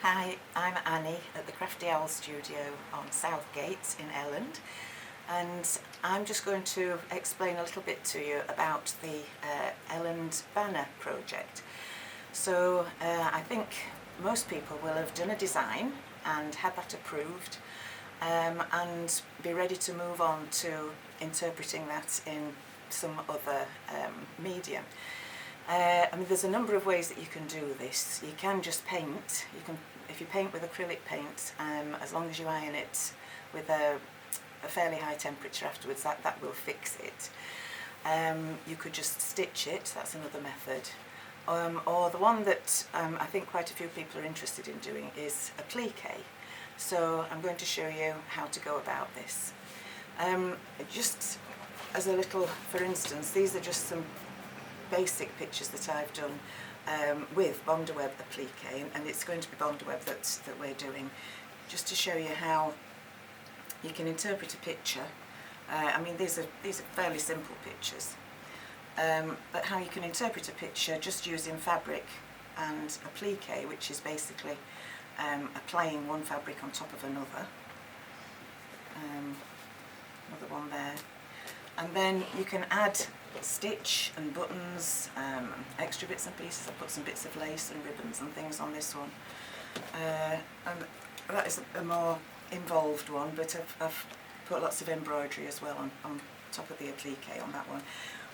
Hi, I'm Annie at the Crafty Owl Studio on Southgate in Elland, and I'm just going to explain a little bit to you about the Elland Banner project. So I think most people will have done a design and had that approved and be ready to move on to interpreting that in some other medium. I mean, there's a number of ways that you can do this. You can just paint. If you paint with acrylic paint, as long as you iron it with a fairly high temperature afterwards, that will fix it. You could just stitch it. That's another method. Or the one that I think quite a few people are interested in doing is applique. So I'm going to show you how to go about this. Just as a little, for instance, these are just some basic pictures that I've done with Bondaweb applique, and it's going to be Bondaweb that we're doing, just to show you how you can interpret a picture. I mean, these are fairly simple pictures, but how you can interpret a picture just using fabric and applique, which is basically applying one fabric on top of another. Another one there. And then you can add stitch and buttons, extra bits and pieces. I've put some bits of lace and ribbons and things on this one. And that is a more involved one, but I've put lots of embroidery as well on top of the applique on that one.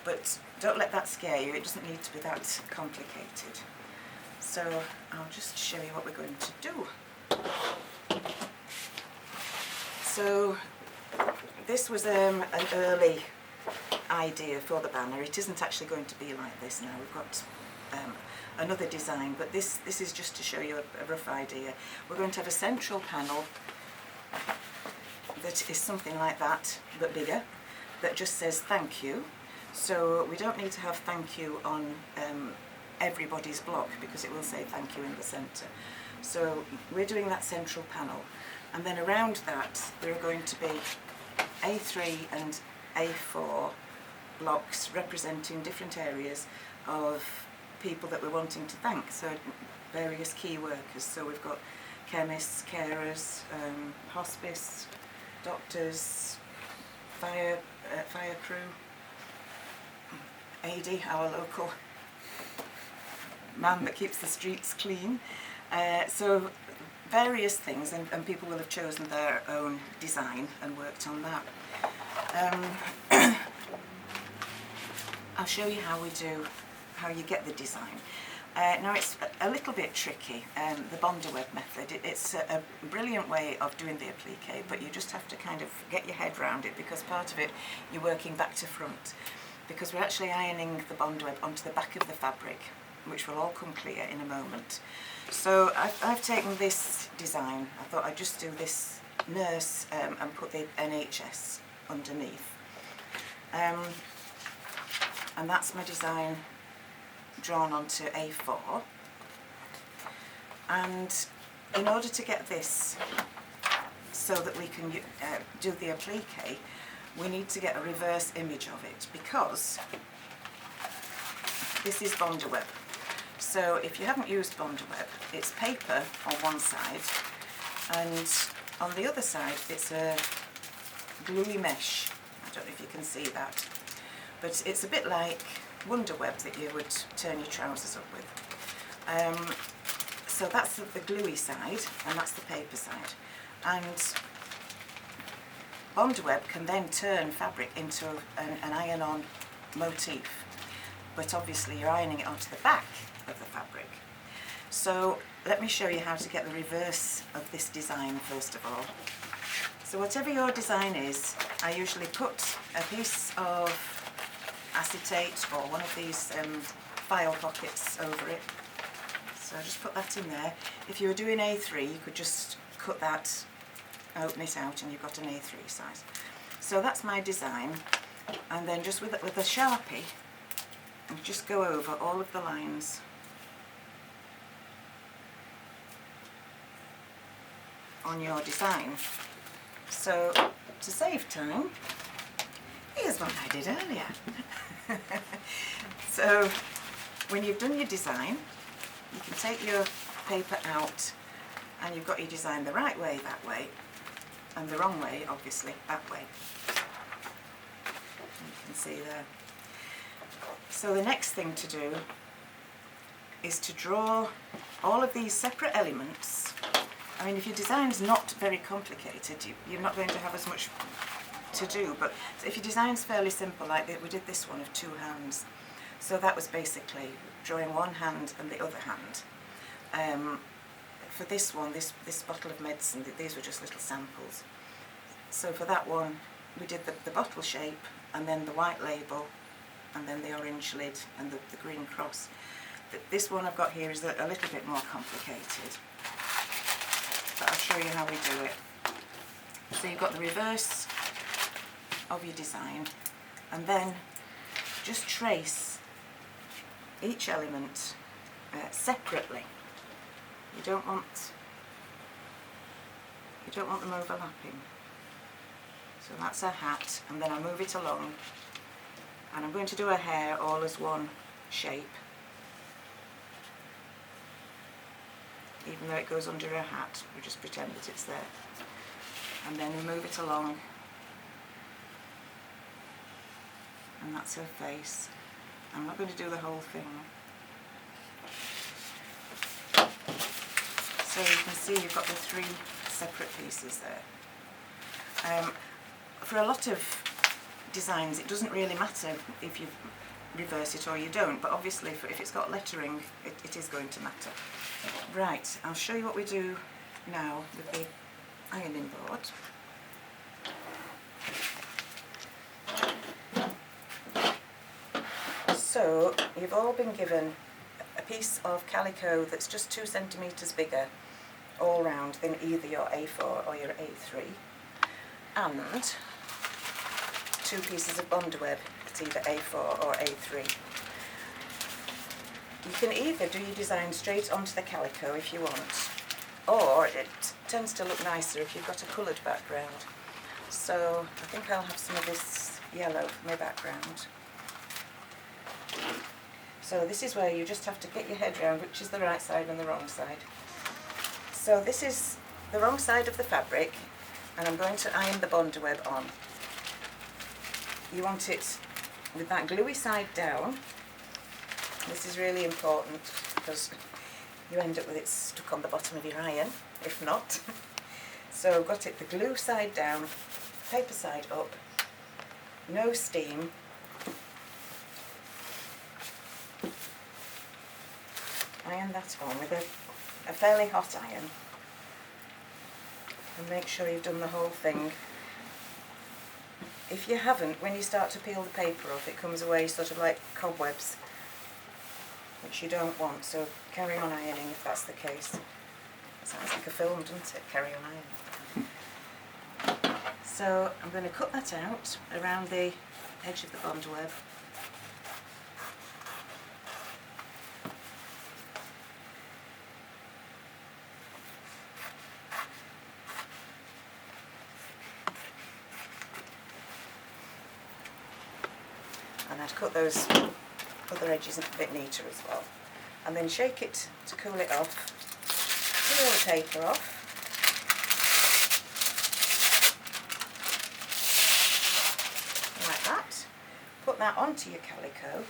But don't let that scare you, it doesn't need to be that complicated. So I'll just show you what we're going to do. So this was an early idea for the banner. It isn't actually going to be like this now. We've got another design, but this is just to show you a rough idea. We're going to have a central panel that is something like that, but bigger, that just says thank you. So we don't need to have thank you on everybody's block, because it will say thank you in the centre. So we're doing that central panel, and then around that there are going to be A3 and A4 blocks representing different areas of people that we're wanting to thank, so various key workers. So we've got chemists, carers, hospice, doctors, fire crew, AD, our local man that keeps the streets clean. So various things, and people will have chosen their own design and worked on that. I'll show you how you get the design. Now it's a little bit tricky, the Bondaweb method. It's a brilliant way of doing the applique, but you just have to kind of get your head around it, because part of it you're working back to front, because we're actually ironing the Bondaweb onto the back of the fabric, which will all come clear in a moment. So I've taken this design. I thought I'd just do this nurse and put the NHS underneath. And that's my design drawn onto A4. And in order to get this so that we can do the applique, we need to get a reverse image of it, because this is Bondaweb. So if you haven't used Bondaweb, it's paper on one side, and on the other side it's a gluey mesh. I don't know if you can see that, but it's a bit like Wonderweb that you would turn your trousers up with. So that's the gluey side, and that's the paper side. And Bondaweb can then turn fabric into an iron-on motif, but obviously you're ironing it onto the back of the fabric. So let me show you how to get the reverse of this design first of all. So whatever your design is, I usually put a piece of acetate or one of these file pockets over it. So I just put that in there. If you were doing A3, you could just cut that, open it out, and you've got an A3 size. So that's my design, and then just with a Sharpie, and just go over all of the lines on your design. So to save time, here's what I did earlier. So when you've done your design, you can take your paper out and you've got your design the right way that way, and the wrong way, obviously, that way. You can see there. So the next thing to do is to draw all of these separate elements. I mean, if your design's not very complicated, you're not going to have as much to do, but if your design's fairly simple, like we did this one of 2 hands, so that was basically drawing one hand and the other hand. For this one, this bottle of medicine, these were just little samples. So for that one, we did the bottle shape, and then the white label, and then the orange lid, and the green cross. This one I've got here is a little bit more complicated, but I'll show you how we do it. So you've got the reverse of your design, and then just trace each element separately. You don't want them overlapping. So that's a hat, and then I move it along, and I'm going to do a hair all as one shape, even though it goes under a hat. We just pretend that it's there, and then we move it along, and that's her face. I'm not going to do the whole thing. So you can see you've got the 3 separate pieces there. For a lot of designs it doesn't really matter if you reverse it or you don't, but obviously if it's got lettering it is going to matter. Right, I'll show you what we do now with the ironing board. So you've all been given a piece of calico that's just 2 centimetres bigger all round than either your A4 or your A3, and 2 pieces of bondweb that's either A4 or A3. You can either do your design straight onto the calico if you want, or it tends to look nicer if you've got a coloured background. So I think I'll have some of this yellow for my background. So this is where you just have to get your head round which is the right side and the wrong side. So this is the wrong side of the fabric, and I'm going to iron the bondweb on. You want it with that gluey side down. This is really important because you end up with it stuck on the bottom of your iron, if not. So I've got it the glue side down, paper side up, no steam. Iron that on with a fairly hot iron, and make sure you've done the whole thing. If you haven't, when you start to peel the paper off, it comes away sort of like cobwebs, which you don't want, so carry on ironing if that's the case. It sounds like a film, doesn't it? Carry on ironing. So I'm going to cut that out around the edge of the bondweb. And I'd cut those other edges a bit neater as well. And then shake it to cool it off. Peel the paper off. Like that. Put that onto your calico.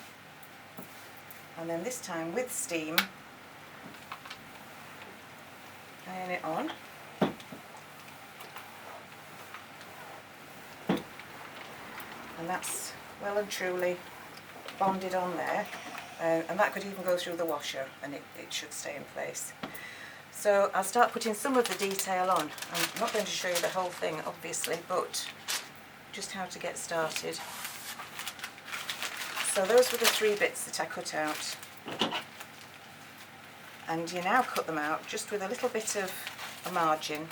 And then this time with steam, iron it on. And that's well and truly bonded on there, and that could even go through the washer and it should stay in place. So I'll start putting some of the detail on. I'm not going to show you the whole thing obviously, but just how to get started. So those were the 3 bits that I cut out, and you now cut them out just with a little bit of a margin.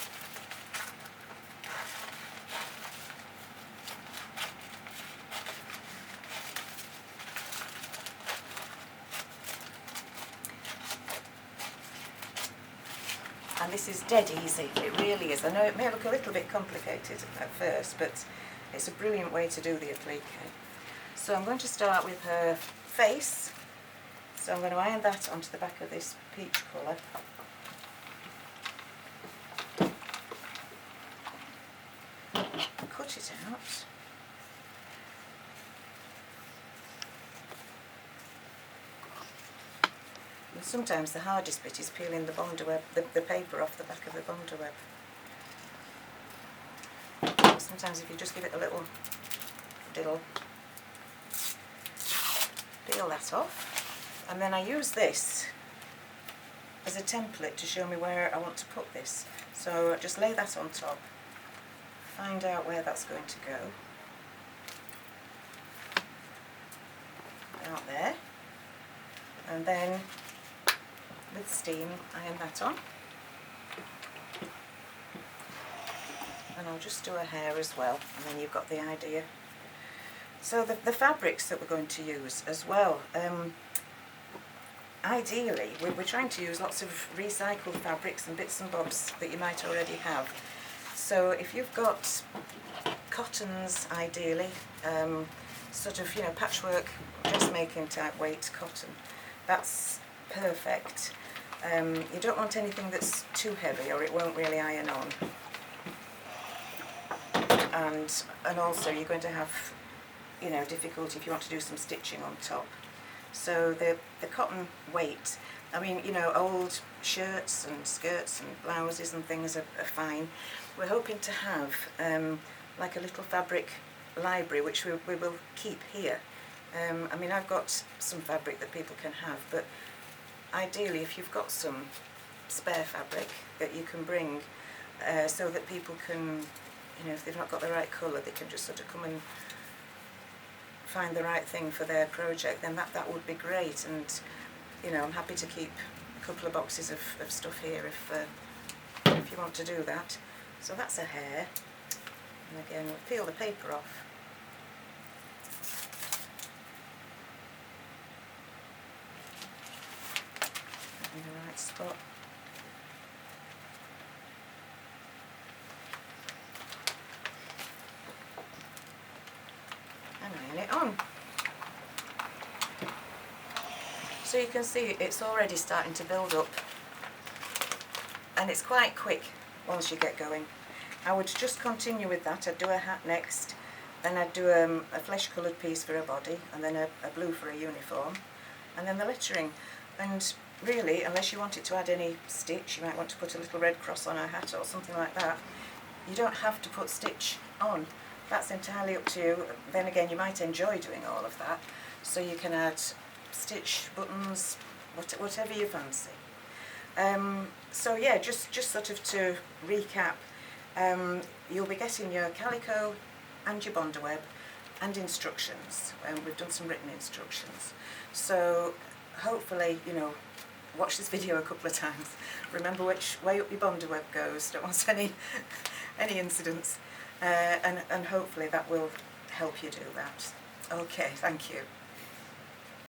And this is dead easy, it really is. I know it may look a little bit complicated at first, but it's a brilliant way to do the applique. So I'm going to start with her face. So I'm going to iron that onto the back of this peach colour. cut it out. And sometimes the hardest bit is peeling the bondweb, the paper off the back of the bondweb. Sometimes if you just give it a little diddle, peel that off, and then I use this as a template to show me where I want to put this. So just lay that on top, find out where that's going to go, out there, and then with steam iron that on. And I'll just do a hair as well, and then you've got the idea. So the fabrics that we're going to use as well, ideally we're trying to use lots of recycled fabrics and bits and bobs that you might already have. So if you've got cottons, ideally, sort of, you know, patchwork dressmaking type weight cotton, that's perfect. You don't want anything that's too heavy or it won't really iron on. And also you're going to have, you know, difficulty if you want to do some stitching on top. So the cotton weight, I mean, you know, old shirts and skirts and blouses and things are fine. We're hoping to have like a little fabric library which we will keep here. I mean, I've got some fabric that people can have, but ideally if you've got some spare fabric that you can bring so that people can, you know, if they've not got the right colour, they can just sort of come and find the right thing for their project, then that would be great. And, you know, I'm happy to keep a couple of boxes of stuff here if you want to do that. So that's a hair. And again, we'll peel the paper off. In the right spot. And iron it on. So you can see it's already starting to build up, and it's quite quick once you get going. I would just continue with that. I'd do a hat next, then I'd do a flesh coloured piece for a body, and then a blue for a uniform, and then the lettering. And really, unless you want it to add any stitch, you might want to put a little red cross on a hat or something like that. You don't have to put stitch on. That's entirely up to you. Then again, you might enjoy doing all of that, so you can add stitch, buttons, whatever you fancy. So yeah, just sort of to recap, you'll be getting your calico and your bondweb and instructions. We've done some written instructions. So hopefully, you know, watch this video a couple of times. Remember which way up your bondweb goes. Don't want any incidents. And hopefully that will help you do that. Okay, thank you.